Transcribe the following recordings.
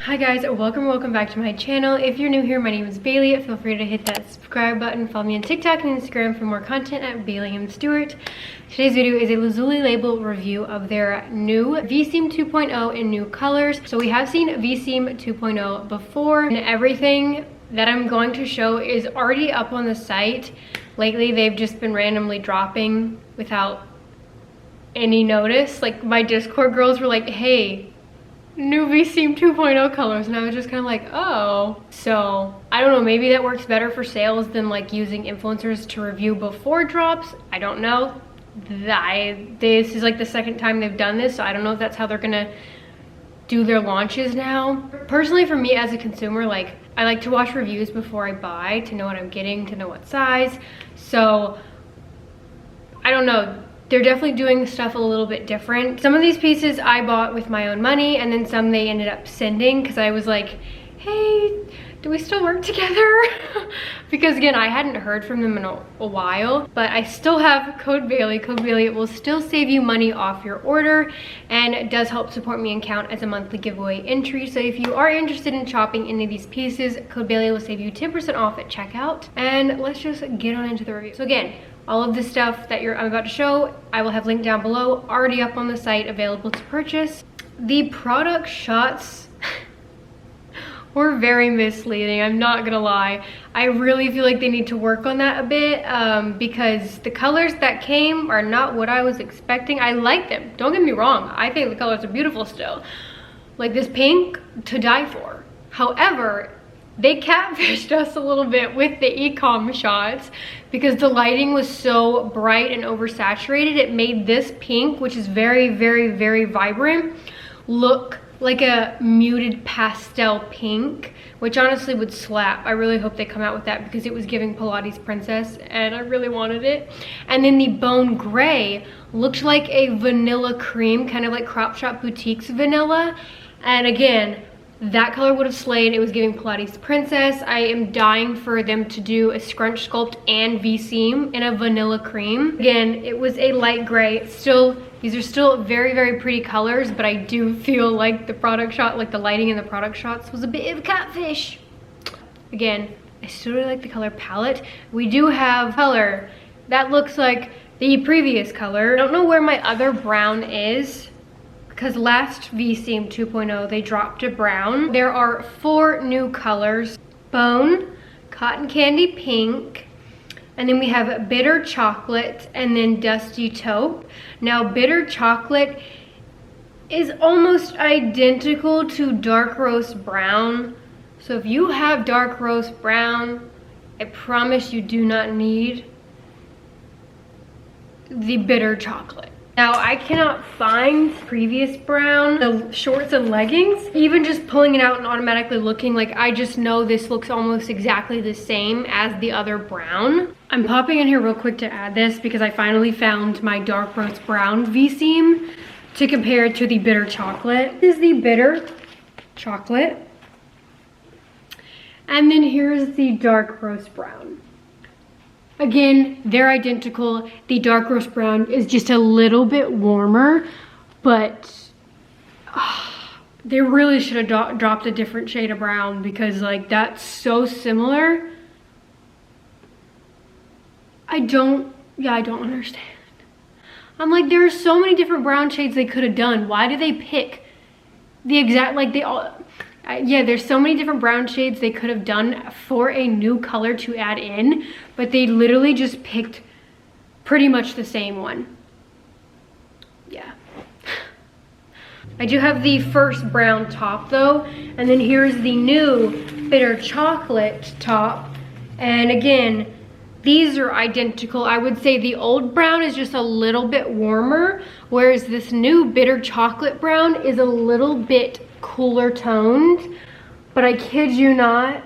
Hi guys, welcome back to my channel. If you're new here, my name is Bailey. Feel free to hit that subscribe button. Follow me on TikTok and Instagram for more content at Stewart. Today's video is a Lazuli label review of their new V-Seam 2.0 in new colors. So we have seen V-Seam 2.0 before, and everything that I'm going to show is already up on the site. Lately, they've just been randomly dropping without any notice. Like my Discord girls were like, hey, new V-Seam 2.0 colors, and I was just kind of like, oh. So I don't know, maybe that works better for sales than like using influencers to review before drops. I don't know. This is like the second time they've done this, so I don't know if that's how they're gonna do their launches now. Personally, for me as a consumer, like I like to watch reviews before I buy to know what I'm getting, to know what size. So I don't know. They're definitely doing stuff a little bit different. Some of these pieces I bought with my own money, and then some they ended up sending because I was like, hey, do we still work together? Because again, I hadn't heard from them in a while, but I still have code Bailey. Code Bailey will still save you money off your order, and it does help support me and count as a monthly giveaway entry. So if you are interested in shopping any of these pieces, code Bailey will save you 10% off at checkout. And let's just get on into the review. So again, all of the stuff that I'm about to show, I will have linked down below, already up on the site, available to purchase. The product shots were very misleading, I'm not gonna lie. I really feel like they need to work on that a bit because the colors that came are not what I was expecting. I like them, don't get me wrong. I think the colors are beautiful still. Like this pink, to die for. However, they catfished us a little bit with the e-com shots because the lighting was so bright and oversaturated. It made this pink, which is very, very, very vibrant, look like a muted pastel pink, which honestly would slap. I really hope they come out with that because it was giving Pilates princess and I really wanted it. And then the bone gray looked like a vanilla cream, kind of like Crop Shop Boutique's vanilla. And again, that color would have slayed. It was giving Pilates princess. I am dying for them to do a scrunch sculpt and V-seam in a vanilla cream. Again, it was a light gray. Still, these are still very, very pretty colors, but I do feel like the product shot, like the lighting in the product shots was a bit of a catfish. Again, I still really like the color palette. We do have color that looks like the previous color. I don't know where my other brown is, because last V-Seam 2.0 they dropped to brown. There are 4 new colors: bone, cotton candy pink, and then we have bitter chocolate, and then dusty taupe. Now bitter chocolate is almost identical to dark roast brown. So if you have dark roast brown, I promise you do not need the bitter chocolate. Now, I cannot find previous brown, the shorts and leggings. Even just pulling it out and automatically looking, like I just know this looks almost exactly the same as the other brown. I'm popping in here real quick to add this because I finally found my dark roast brown V-seam to compare to the bitter chocolate. This is the bitter chocolate. And then here's the dark roast brown. Again, they're identical. The dark roast brown is just a little bit warmer, but they really should have dropped a different shade of brown because like that's so similar. I don't understand. I'm like, there are so many different brown shades they could have done. Why do they pick the exact, like they all, yeah, there's so many different brown shades they could have done for a new color to add in, but they literally just picked pretty much the same one. Yeah. I do have the first brown top though, and then here's the new bitter chocolate top. And again, these are identical. I would say the old brown is just a little bit warmer, whereas this new bitter chocolate brown is a little bit cooler toned, but I kid you not,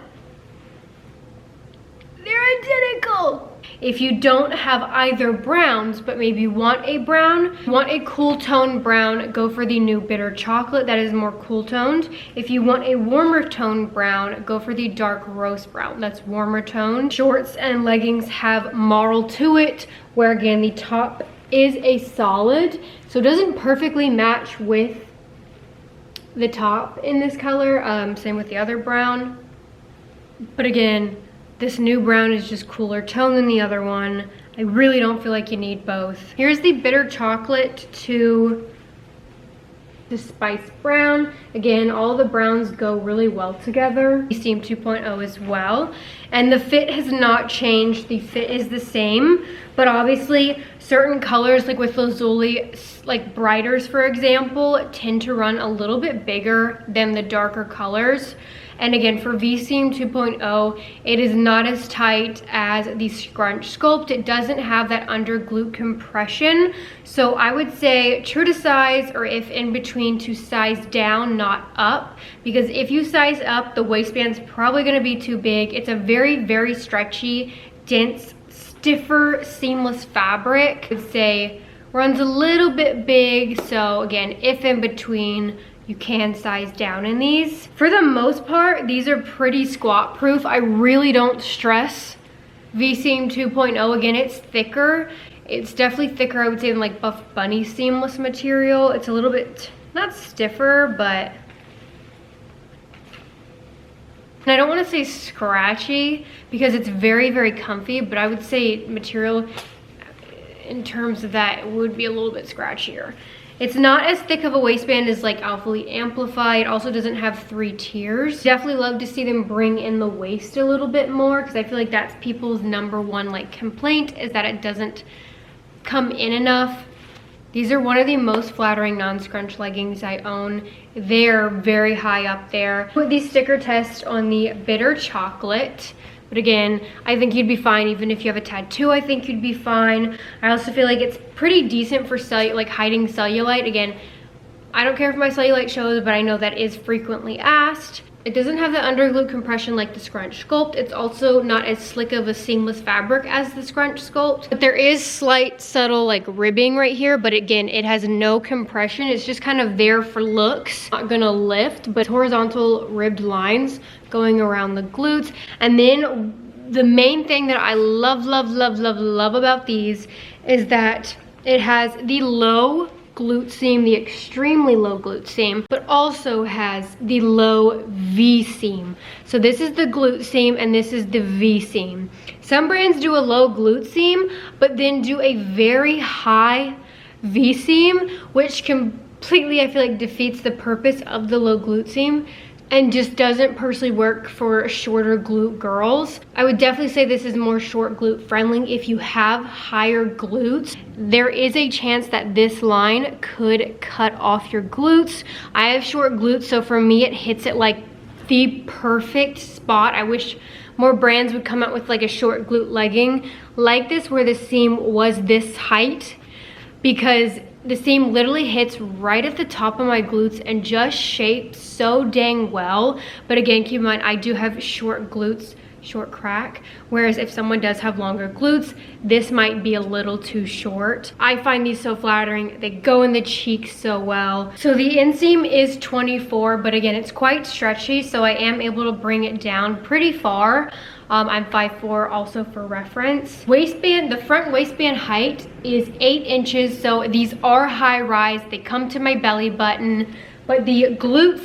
they're identical. If you don't have either browns, but maybe want a brown, want a cool toned brown, go for the new bitter chocolate. That is more cool toned. If you want a warmer toned brown, go for the dark roast brown. That's warmer toned. Shorts and leggings have marl to it, where again, the top is a solid, so it doesn't perfectly match with the top in this color, same with the other brown. But again, this new brown is just cooler tone than the other one. I really don't feel like you need both. Here's the bitter chocolate to the spice brown. Again, all the browns go really well together. Steam 2.0 as well. And the fit has not changed. The fit is the same, but obviously certain colors, like with Lazuli, like brighters for example, tend to run a little bit bigger than the darker colors. And again, for V-Seam 2.0, it is not as tight as the Scrunch Sculpt. It doesn't have that under glute compression. So I would say true to size, or if in between, to size down, not up. Because if you size up, the waistband's probably gonna be too big. It's a very, very stretchy, dense, stiffer, seamless fabric. I would say runs a little bit big. So again, if in between, you can size down in these. For the most part, these are pretty squat proof. I really don't stress V-Seam 2.0. Again, it's thicker. It's definitely thicker, I would say, than like Buff Bunny seamless material. It's a little bit, not stiffer, but, and I don't want to say scratchy because it's very, very comfy, but I would say material in terms of that would be a little bit scratchier. It's not as thick of a waistband as like Alpha Elite Amplify. It also doesn't have 3 tiers. Definitely love to see them bring in the waist a little bit more, because I feel like that's people's #1 like complaint, is that it doesn't come in enough. These are one of the most flattering non-scrunch leggings I own. They're very high up there. Put the sticker test on the bitter chocolate. But again, I think you'd be fine even if you have a tattoo. I think you'd be fine. I also feel like it's pretty decent for like hiding cellulite. Again, I don't care if my cellulite shows, but I know that is frequently asked. It doesn't have the under glute compression like the Scrunch Sculpt. It's also not as slick of a seamless fabric as the Scrunch Sculpt. But there is slight subtle like ribbing right here, but again, it has no compression. It's just kind of there for looks. Not gonna lift, but horizontal ribbed lines going around the glutes. And then the main thing that I love, love, love, love, love about these is that it has the low glute seam, the extremely low glute seam, but also has the low V seam. So this is the glute seam and this is the V seam. Some brands do a low glute seam, but then do a very high V seam, which completely, I feel like, defeats the purpose of the low glute seam and just doesn't personally work for shorter glute girls. I would definitely say this is more short glute friendly. If you have higher glutes, there is a chance that this line could cut off your glutes. I have short glutes, so for me it hits it like the perfect spot. I wish more brands would come out with like a short glute legging like this where the seam was this height, because the seam literally hits right at the top of my glutes and just shapes so dang well. But again, keep in mind, I do have short glutes, short crack, whereas if someone does have longer glutes, this might be a little too short. I find these so flattering. They go in the cheeks so well. So the inseam is 24, but again, it's quite stretchy, so I am able to bring it down pretty far. I'm 5'4", also for reference. Waistband, the front waistband height is 8 inches, so these are high rise. They come to my belly button, but the glute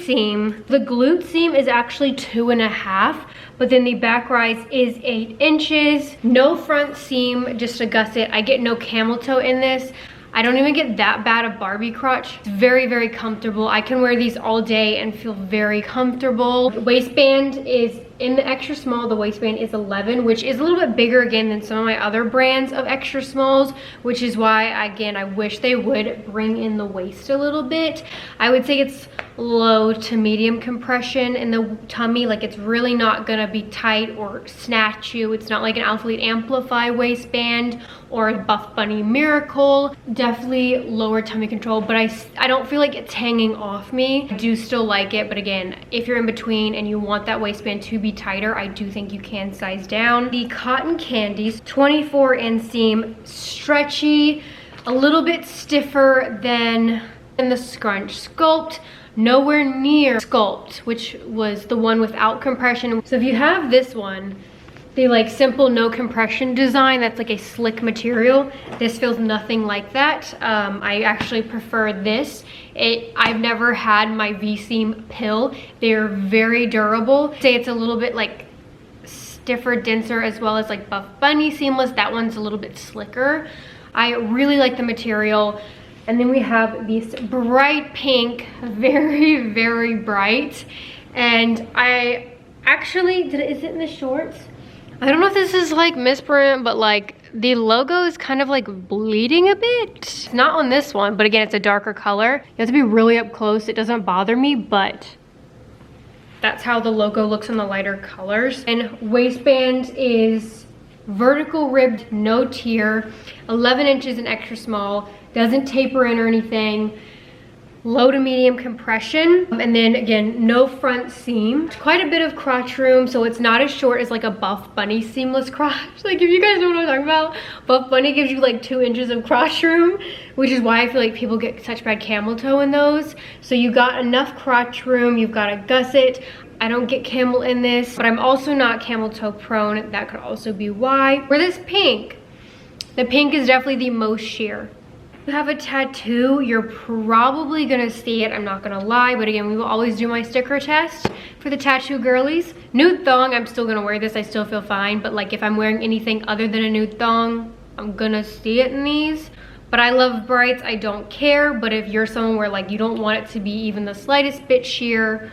seam is actually 2.5, but then the back rise is 8 inches. No front seam, just a gusset. I get no camel toe in this. I don't even get that bad of Barbie crotch. It's very, very comfortable. I can wear these all day and feel very comfortable. The waistband is in the extra small. The waistband is 11, which is a little bit bigger again than some of my other brands of extra smalls, which is why, again, I wish they would bring in the waist a little bit. I would say it's low to medium compression in the tummy. Like, it's really not gonna be tight or snatch you. It's not like an Alpha Elite Amplify waistband or a Buff Bunny Miracle. Definitely lower tummy control, but I don't feel like it's hanging off me. I do still like it, but again, if you're in between and you want that waistband to be tighter, I do think you can size down. The Cotton Candies, 24 inseam, stretchy, a little bit stiffer than the Scrunch Sculpt. Nowhere near Sculpt, which was the one without compression. So if you have this one, the like simple no compression design that's like a slick material. This feels nothing like that. I actually prefer this. I've never had my V-seam pill. They're very durable. Say it's a little bit like stiffer, denser, as well as like Buff Bunny seamless. That one's a little bit slicker. I really like the material. And then we have this bright pink, very, very bright. And I actually, is it in the shorts? I don't know if this is like misprint, but like the logo is kind of like bleeding a bit. It's not on this one, but again, it's a darker color. You have to be really up close. It doesn't bother me, but that's how the logo looks in the lighter colors. And waistband is vertical ribbed, no tier, 11 inches and extra small, doesn't taper in or anything. Low to medium compression, and then again, no front seam. Quite a bit of crotch room, so it's not as short as like a Buff Bunny seamless crotch. Like if you guys know what I'm talking about, Buff Bunny gives you like 2 inches of crotch room, which is why I feel like people get such bad camel toe in those. So you got enough crotch room, you've got a gusset. I don't get camel in this, but I'm also not camel toe prone. That could also be why. For this pink, the pink is definitely the most sheer. If you have a tattoo, you're probably gonna see it, I'm not gonna lie, but again, we will always do my sticker test for the tattoo girlies. Nude thong, I'm still gonna wear this, I still feel fine, but like if I'm wearing anything other than a nude thong, I'm gonna see it in these. But I love brights, I don't care, but if you're someone where like you don't want it to be even the slightest bit sheer,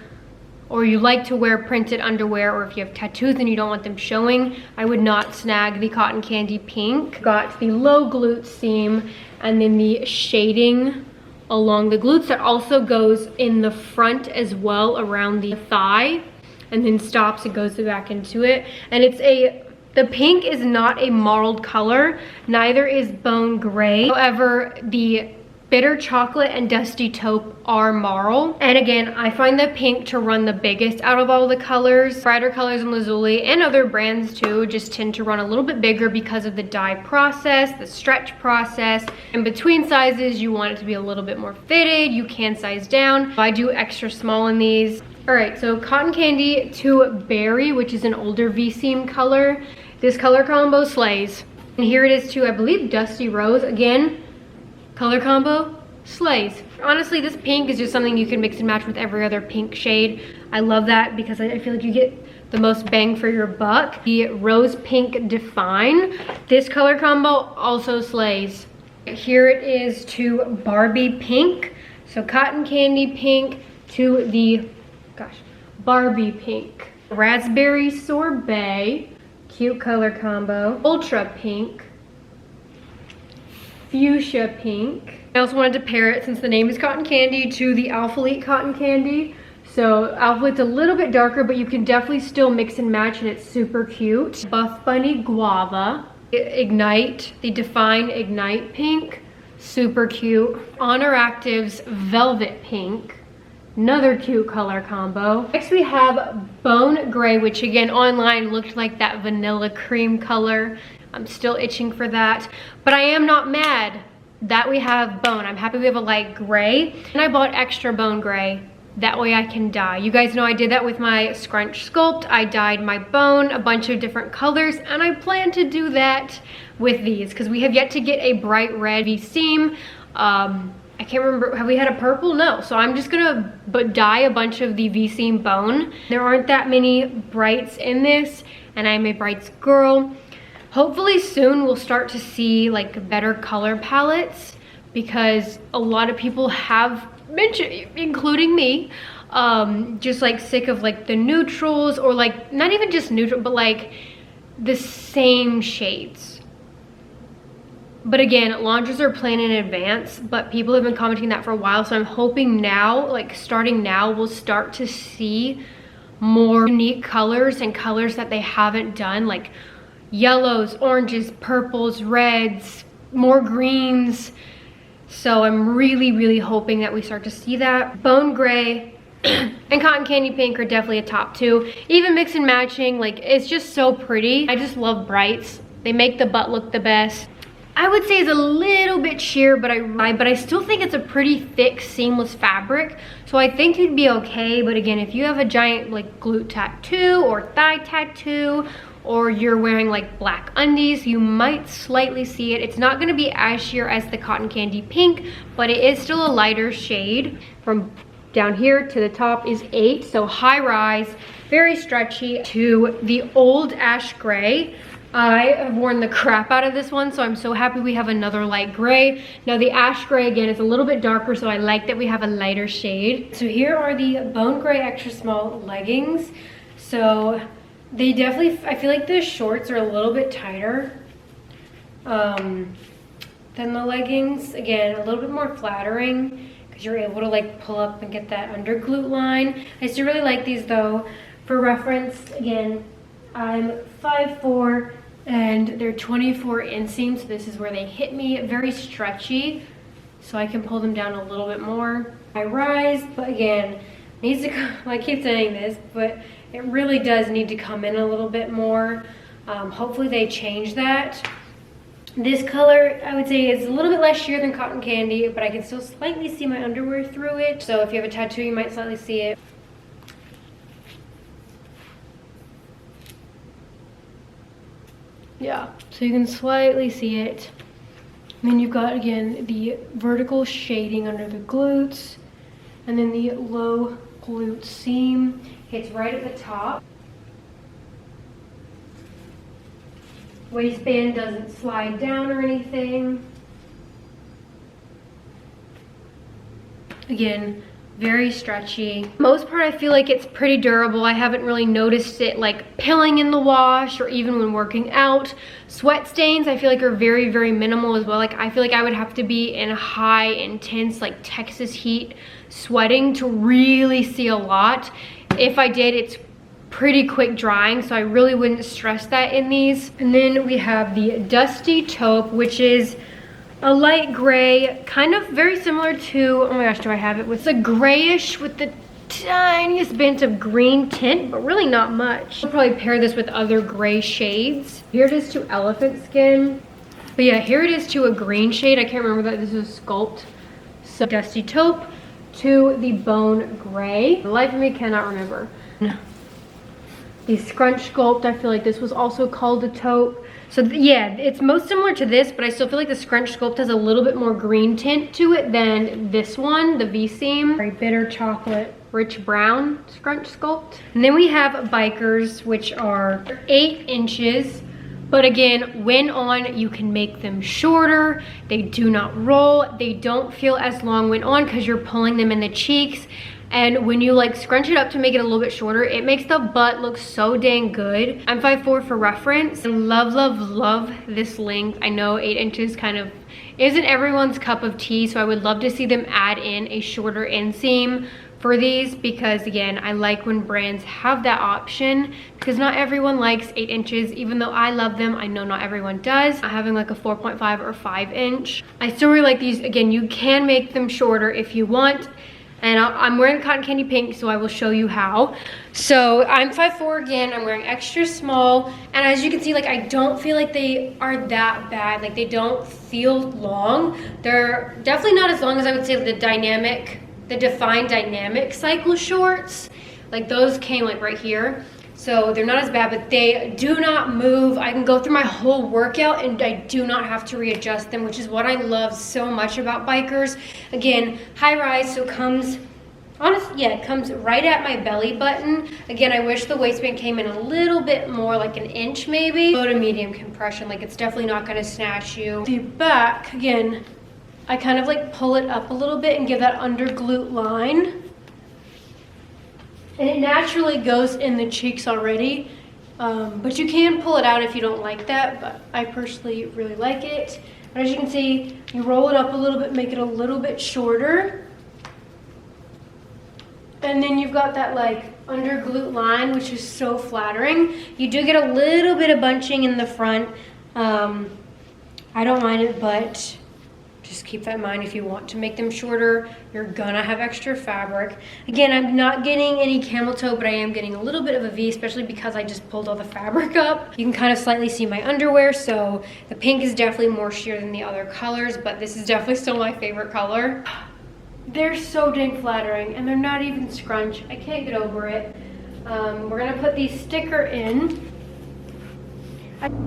or you like to wear printed underwear, or if you have tattoos and you don't want them showing, I would not snag the Cotton Candy Pink. Got the low glute seam, and then the shading along the glutes that also goes in the front as well around the thigh, and then stops and goes back into it. And it's the pink is not a marled color, neither is bone gray. However, the bitter chocolate and dusty taupe are marl. And again, I find the pink to run the biggest out of all the colors. Brighter colors in Lazuli and other brands too just tend to run a little bit bigger because of the dye process, the stretch process. In between sizes, you want it to be a little bit more fitted. You can size down. I do extra small in these. All right, so Cotton Candy to Berry, which is an older V-seam color. This color combo slays. And here it is to, I believe, Dusty Rose. Again, color combo slays. Honestly, this pink is just something you can mix and match with every other pink shade. I love that because I feel like you get the most bang for your buck. The Rose Pink DFYNE. This color combo also slays. Here it is to Barbie Pink. So Cotton Candy Pink to the, Barbie Pink. Raspberry Sorbet. Cute color combo. Ultra Pink. Fuchsia Pink. I also wanted to pair it, since the name is Cotton Candy, to the Alphalete Cotton Candy. So Alphalete's a little bit darker, but you can definitely still mix and match, and it's super cute. Buff Bunny Guava. Ignite, the DFYNE Ignite Pink. Super cute. Honor Active's Velvet Pink. Another cute color combo. Next we have Bone Gray, which again online looked like that vanilla cream color. I'm still itching for that, but I am not mad that we have bone. I'm happy we have a light gray, and I bought extra bone gray. That way I can dye. You guys know I did that with my scrunch sculpt. I dyed my bone a bunch of different colors, and I plan to do that with these because we have yet to get a bright red V-seam. I can't remember, have we had a purple? No, so I'm just gonna dye a bunch of the V-seam bone. There aren't that many brights in this, and I'm a brights girl. Hopefully soon we'll start to see like better color palettes, because a lot of people have mentioned, including me, just like sick of like the neutrals, or like not even just neutral, but like the same shades. But again, launches are planned in advance, but people have been commenting that for a while, so I'm hoping now, like starting now, we'll start to see more unique colors and colors that they haven't done, like yellows, oranges, purples, reds, more greens. So I'm really, really hoping that we start to see that. Bone Gray and Cotton Candy Pink are definitely a top two. Even mix and matching, like it's just so pretty. I just love brights. They make the butt look the best. I would say it's a little bit sheer, but I still think it's a pretty thick, seamless fabric. So I think you'd be okay. But again, if you have a giant like glute tattoo or thigh tattoo, or you're wearing like black undies, you might slightly see it. It's not going to be as sheer as the cotton candy pink, but it is still a lighter shade. From down here to the top is 8, so high rise, very stretchy. To the old ash gray, I have worn the crap out of this one, so I'm so happy we have another light gray. Now the ash gray, again, is a little bit darker, so I like that we have a lighter shade. So here are the bone gray extra small leggings. So they definitely, I feel like the shorts are a little bit tighter than the leggings. Again, a little bit more flattering because you're able to like pull up and get that under glute line. I still really like these though. For reference, again, I'm 5'4", and they're 24 inseam, so this is where they hit me. Very stretchy, so I can pull them down a little bit more. I rise, but again, needs to come, I keep saying this, but it really does need to come in a little bit more. Hopefully they change that. This color, I would say, is a little bit less sheer than cotton candy, but I can still slightly see my underwear through it. So if you have a tattoo, you might slightly see it. Yeah, so you can slightly see it. And then you've got, again, the vertical shading under the glutes, and then the low glute seam hits right at the top. Waistband doesn't slide down or anything. Again, very stretchy. Most part I feel like it's pretty durable. I haven't really noticed it like pilling in the wash or even when working out. Sweat stains I feel like are very, very minimal as well. Like I feel like I would have to be in high intense like Texas heat sweating to really see a lot. If I did, it's pretty quick drying, so I really wouldn't stress that in these. And then we have the Dusty Taupe, which is a light gray, kind of very similar to, oh my gosh, do I have it? It's a grayish with the tiniest bit of green tint, but really not much. I'll probably pair this with other gray shades. Here it is to elephant skin. But yeah, here it is to a green shade. I can't remember that this is a sculpt. So Dusty Taupe to the bone gray. The life of me cannot remember. The Scrunch sculpt, I feel like this was also called a taupe. So yeah, it's most similar to this, but I still feel like the Scrunch sculpt has a little bit more green tint to it than this one, the V-seam. Very bitter chocolate, rich brown Scrunch sculpt. And then we have Bikers, which are 8 inches. But again, when on, you can make them shorter. They do not roll. They don't feel as long when on because you're pulling them in the cheeks. And when you like scrunch it up to make it a little bit shorter, it makes the butt look so dang good. I'm 5'4" for reference. I love, love, love this length. I know 8 inches kind of isn't everyone's cup of tea, so I would love to see them add in a shorter inseam for these because again, I like when brands have that option because not everyone likes 8 inches. Even though I love them, I know not everyone does. Having like a 4.5 or 5 inch. I still really like these. Again, you can make them shorter if you want. And I'm wearing cotton candy pink, so I will show you how. So I'm 5'4" again, I'm wearing extra small. And as you can see, like I don't feel like they are that bad. Like they don't feel long. They're definitely not as long as I would say the DFYNE dynamic cycle shorts. Like those came like right here. So they're not as bad, but they do not move. I can go through my whole workout and I do not have to readjust them, which is what I love so much about Bikers. Again, high rise, so it comes, honestly, yeah, it comes right at my belly button. Again, I wish the waistband came in a little bit more, like an inch maybe. Low to medium compression, like it's definitely not gonna snatch you. The back, again, I kind of like pull it up a little bit and give that under glute line. And it naturally goes in the cheeks already, but you can pull it out if you don't like that, but I personally really like it. And as you can see, you roll it up a little bit, make it a little bit shorter. And then you've got that like under glute line, which is so flattering. You do get a little bit of bunching in the front. I don't mind it, but just keep that in mind. If you want to make them shorter, you're gonna have extra fabric. Again, I'm not getting any camel toe, but I am getting a little bit of a V, especially because I just pulled all the fabric up. You can kind of slightly see my underwear, so the pink is definitely more sheer than the other colors, but this is definitely still my favorite color. They're so dang flattering, and they're not even scrunch. I can't get over it. We're gonna put the sticker in.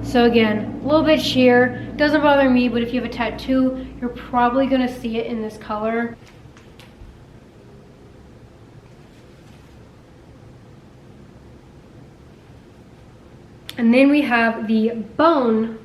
So again, a little bit sheer, doesn't bother me, but if you have a tattoo, you're probably gonna see it in this color. And then we have the bone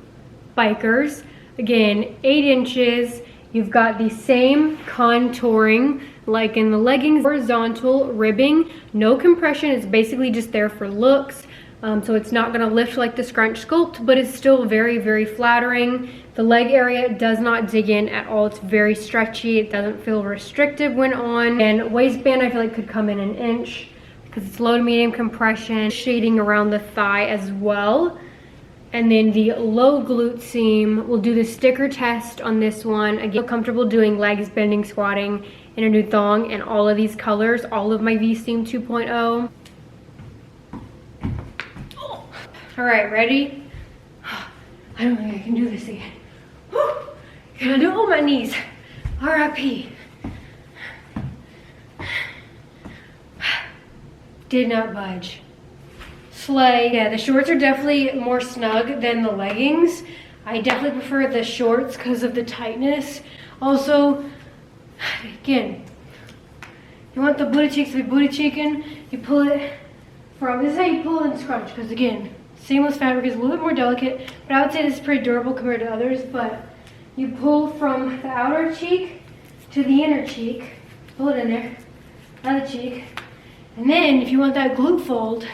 bikers. Again, 8 inches. You've got the same contouring like in the leggings, horizontal ribbing, no compression. It's basically just there for looks. So it's not gonna lift like the scrunch sculpt, but it's still very, very flattering. The leg area does not dig in at all. It's very stretchy. It doesn't feel restrictive when on. And waistband, I feel like could come in an inch because it's low to medium compression, shading around the thigh as well. And then the low glute seam, we'll do the sticker test on this one. Again, comfortable doing legs, bending, squatting in a nude thong in all of these colors, all of my V-seam 2.0. All right, ready? I don't think I can do this again. Can I do it on my knees? R.I.P. Did not budge. Slay. Yeah, the shorts are definitely more snug than the leggings. I definitely prefer the shorts because of the tightness. Also, again, you want the booty cheeks to be booty cheeking, you pull it from, this is how you pull in scrunch, because again, seamless fabric is a little bit more delicate, but I would say this is pretty durable compared to others. But you pull from the outer cheek to the inner cheek, pull it in there, other cheek, and then if you want that glute fold,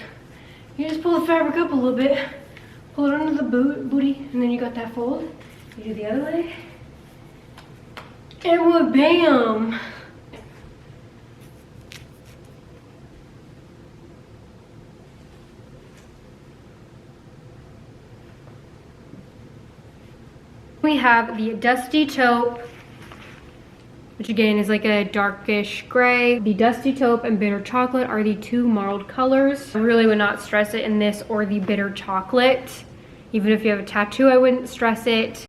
you just pull the fabric up a little bit, pull it under the booty, and then you got that fold. You do the other leg, and what, bam! We have the Dusty Taupe, which again is like a darkish gray. The Dusty Taupe and Bitter Chocolate are the 2 marled colors. I really would not stress it in this or the Bitter Chocolate. Even if you have a tattoo, I wouldn't stress it.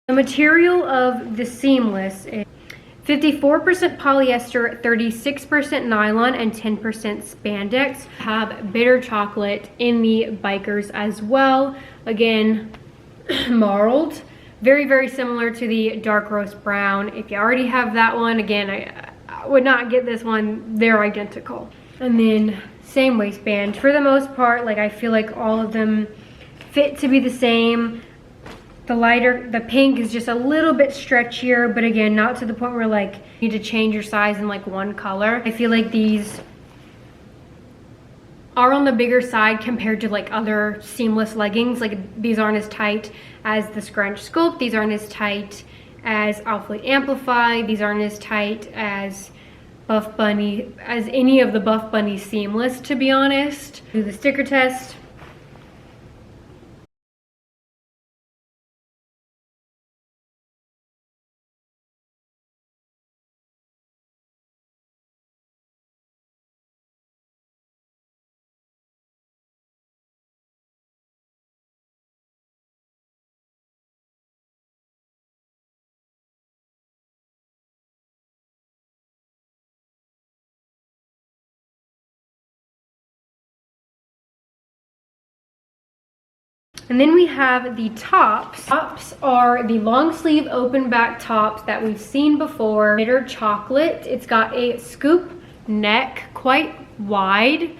The material of the seamless is 54% polyester, 36% nylon, and 10% spandex. Have Bitter Chocolate in the bikers as well. Again, marled. Very, very similar to the dark roast brown. If you already have that one, again, I would not get this one. They're identical. And then same waistband. For the most part, like I feel like all of them fit to be the same. The lighter, the pink is just a little bit stretchier, but again, not to the point where like you need to change your size in like one color. I feel like these are on the bigger side compared to like other seamless leggings. Like these aren't as tight as the Scrunch Sculpt. These aren't as tight as Outfit Amplify. These aren't as tight as Buff Bunny, as any of the Buff Bunny seamless, to be honest. Do the sticker test. And then we have the tops. Tops are the long sleeve open back tops that we've seen before. Bitter Chocolate. It's got a scoop neck, quite wide,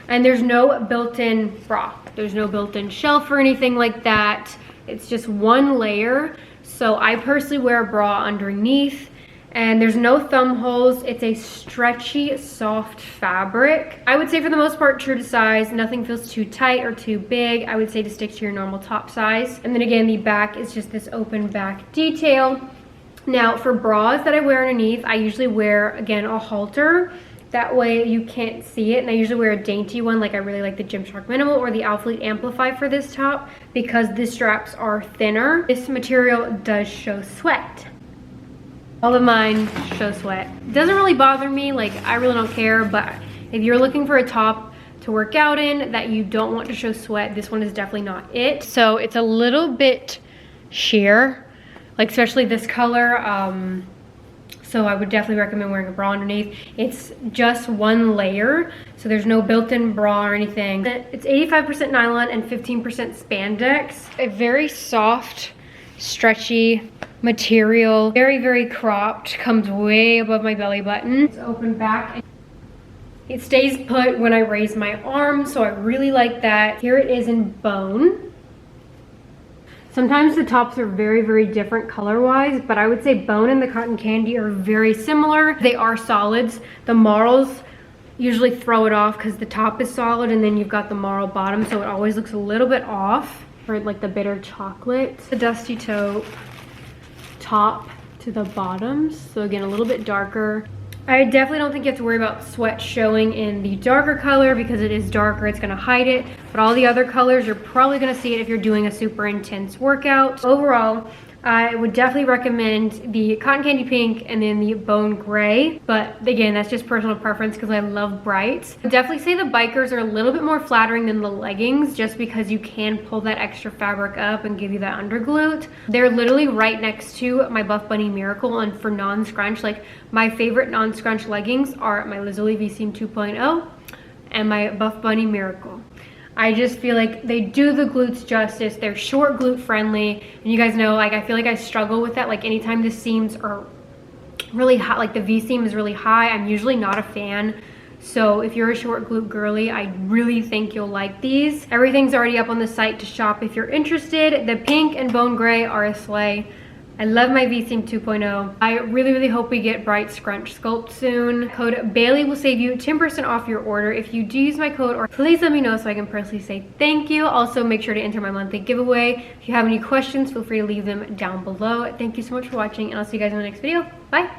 and there's no built-in bra. There's no built-in shelf or anything like that. It's just one layer. So I personally wear a bra underneath. And there's no thumb holes. It's a stretchy, soft fabric. I would say for the most part, true to size. Nothing feels too tight or too big. I would say to stick to your normal top size. And then again, the back is just this open back detail. Now for bras that I wear underneath, I usually wear, again, a halter. That way you can't see it. And I usually wear a dainty one, like I really like the Gymshark Minimal or the Outfit Amplify for this top, because the straps are thinner. This material does show sweat. All of mine show sweat. It doesn't really bother me, like I really don't care, but if you're looking for a top to work out in that you don't want to show sweat, this one is definitely not it. So it's a little bit sheer, like especially this color. So I would definitely recommend wearing a bra underneath. It's just one layer, so there's no built-in bra or anything. It's 85% nylon and 15% spandex. A very soft, stretchy material. Very, very cropped. Comes way above my belly button. It's open back. It stays put when I raise my arm, so I really like that. Here it is in bone. Sometimes the tops are very, very different color-wise, but I would say bone and the cotton candy are very similar. They are solids. The marls usually throw it off because the top is solid, and then you've got the marl bottom, so it always looks a little bit off for like the bitter chocolate. The dusty taupe top to the bottoms, so again, a little bit darker. I definitely don't think you have to worry about sweat showing in the darker color because it is darker, it's gonna hide it. But all the other colors, you're probably gonna see it if you're doing a super intense workout. Overall, I would definitely recommend the cotton candy pink and then the bone gray. But again, that's just personal preference because I love brights. I would definitely say the bikers are a little bit more flattering than the leggings just because you can pull that extra fabric up and give you that underglute. They're literally right next to my Buff Bunny Miracle, and for non-scrunch, like my favorite non-scrunch leggings are my Lazuli V-Seam 2.0 and my Buff Bunny Miracle. I just feel like they do the glutes justice. They're short glute friendly. And you guys know, like, I feel like I struggle with that. Like anytime the seams are really high, like the V-seam is really high, I'm usually not a fan. So if you're a short glute girly, I really think you'll like these. Everything's already up on the site to shop if you're interested. The pink and bone gray are a slay. I love my V-Seam 2.0. I really, really hope we get bright scrunch sculpt soon. Code Bailey will save you 10% off your order if you do use my code, or please let me know so I can personally say thank you. Also, make sure to enter my monthly giveaway. If you have any questions, feel free to leave them down below. Thank you so much for watching, and I'll see you guys in the next video. Bye.